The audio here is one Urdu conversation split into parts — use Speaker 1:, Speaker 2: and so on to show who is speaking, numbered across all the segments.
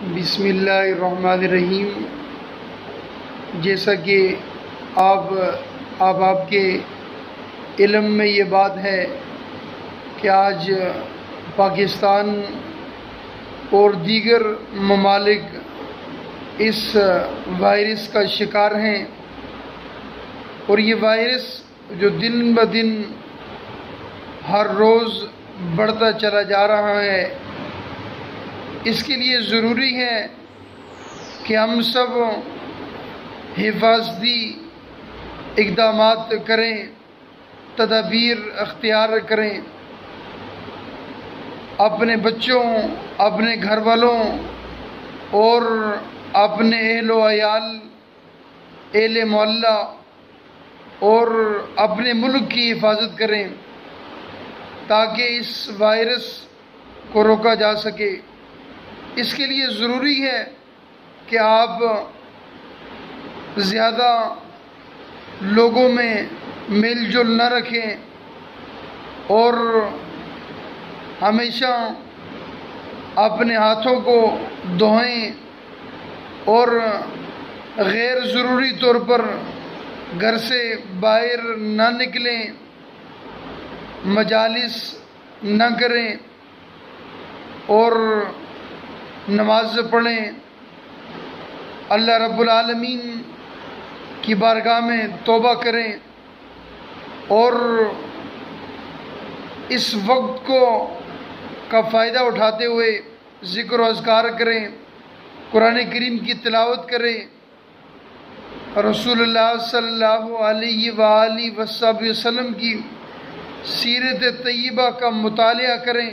Speaker 1: بسم اللہ الرحمن الرحیم۔ جیسا کہ آپ کے علم میں یہ بات ہے کہ آج پاکستان اور دیگر ممالک اس وائرس کا شکار ہیں، اور یہ وائرس جو دن بدن ہر روز بڑھتا چلا جا رہا ہے، اس کے لیے ضروری ہے کہ ہم سب حفاظتی اقدامات کریں، تدابیر اختیار کریں، اپنے بچوں، اپنے گھر والوں اور اپنے اہل و عیال، اہل محلہ اور اپنے ملک کی حفاظت کریں تاکہ اس وائرس کو روکا جا سکے۔ اس کے لیے ضروری ہے کہ آپ زیادہ لوگوں میں میل جول نہ رکھیں اور ہمیشہ اپنے ہاتھوں کو دھوئیں اور غیر ضروری طور پر گھر سے باہر نہ نکلیں، مجالس نہ کریں اور نماز پڑھیں۔ اللہ رب العالمین کی بارگاہ میں توبہ کریں اور اس وقت کا فائدہ اٹھاتے ہوئے ذکر و اذکار کریں، قرآن کریم کی تلاوت کریں، رسول اللہ صلی اللہ علیہ وآلہ وسلم کی سیرت طیبہ کا مطالعہ کریں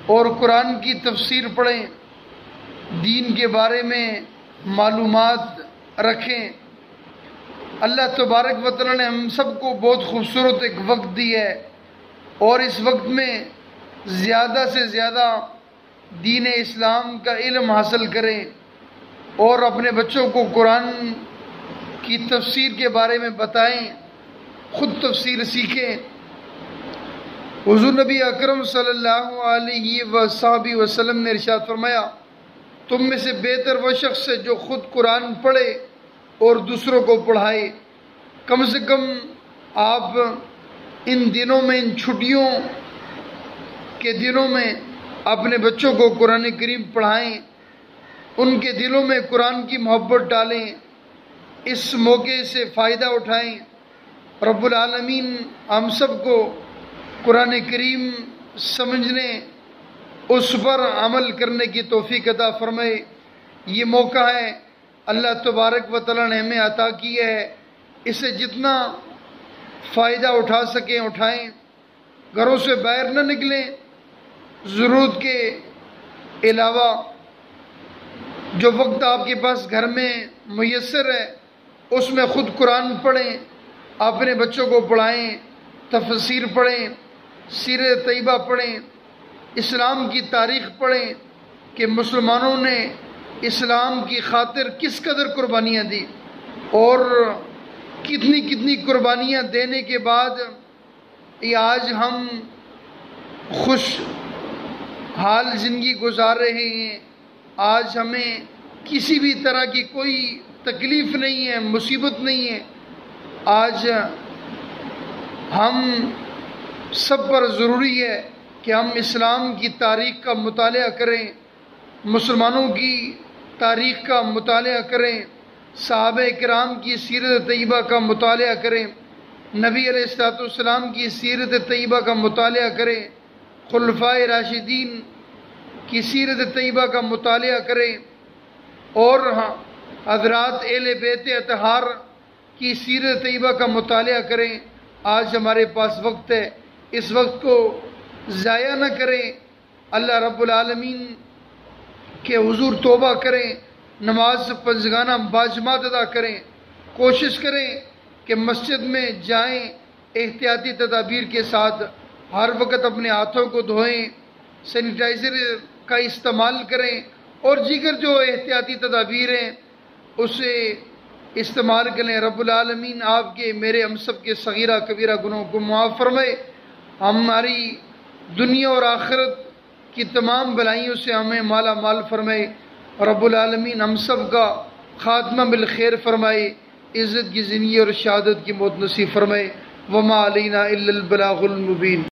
Speaker 1: اور قرآن کی تفسیر پڑھیں، دین کے بارے میں معلومات رکھیں۔ اللہ تبارک و تعالی نے ہم سب کو بہت خوبصورت ایک وقت دی ہے، اور اس وقت میں زیادہ سے زیادہ دین اسلام کا علم حاصل کریں اور اپنے بچوں کو قرآن کی تفسیر کے بارے میں بتائیں، خود تفسیر سیکھیں۔ حضور نبی اکرم صلی اللہ علیہ وسلم نے ارشاد فرمایا، تم میں سے بہتر وہ شخص ہے جو خود قرآن پڑھے اور دوسروں کو پڑھائے۔ کم سے کم آپ ان دنوں میں، ان چھٹیوں کے دنوں میں اپنے بچوں کو قرآن کریم پڑھائیں، ان کے دلوں میں قرآن کی محبت ڈالیں، اس موقع سے فائدہ اٹھائیں۔ رب العالمین ہم سب کو قرآن کریم سمجھنے، اس پر عمل کرنے کی توفیق عطا فرمائے۔ یہ موقع ہے اللہ تبارک و تعالی نے ہمیں عطا کیا ہے، اسے جتنا فائدہ اٹھا سکیں اٹھائیں، گھروں سے باہر نہ نکلیں، ضرورت کے علاوہ جو وقت آپ کے پاس گھر میں میسر ہے اس میں خود قرآن پڑھیں، اپنے بچوں کو پڑھائیں، تفسیر پڑھیں، سیرت طیبہ پڑھیں، اسلام کی تاریخ پڑھیں کہ مسلمانوں نے اسلام کی خاطر کس قدر قربانیاں دی، اور کتنی کتنی قربانیاں دینے کے بعد یہ آج ہم خوش حال زندگی گزار رہے ہیں۔ آج ہمیں کسی بھی طرح کی کوئی تکلیف نہیں ہے، مصیبت نہیں ہے۔ آج ہم سب پر ضروری ہے کہ ہم اسلام کی تاریخ کا مطالعہ کریں، مسلمانوں کی تاریخ کا مطالعہ کریں، صحابہ کرام کی سیرت طیبہ کا مطالعہ کریں، نبی علیہ السلام کی سیرت طیبہ کا مطالعہ کریں، خلفائے راشدین کی سیرت طیبہ کا مطالعہ کریں، اور حضرات اہل بیت اطہار کی سیرت طیبہ کا مطالعہ کریں۔ آج ہمارے پاس وقت ہے، اس وقت کو ضائع نہ کریں، اللہ رب العالمین کے حضور توبہ کریں، نماز پنجگانہ باجماعت ادا کریں، کوشش کریں کہ مسجد میں جائیں، احتیاطی تدابیر کے ساتھ ہر وقت اپنے ہاتھوں کو دھوئیں، سینیٹائزر کا استعمال کریں، اور دیگر جو احتیاطی تدابیر ہیں اسے استعمال کریں۔ رب العالمین آپ کے، میرے، ہم سب کے صغیرہ کبیرہ گناہوں کو معاف فرمائے، ہماری دنیا اور آخرت کی تمام بلائیوں سے ہمیں مالا مال فرمائے۔ رب العالمین ہم سب کا خاتمہ بالخیر فرمائے، عزت کی زندگی اور شہادت کی موت نصیب فرمائے۔ وما علینا الا البلاغ المبین۔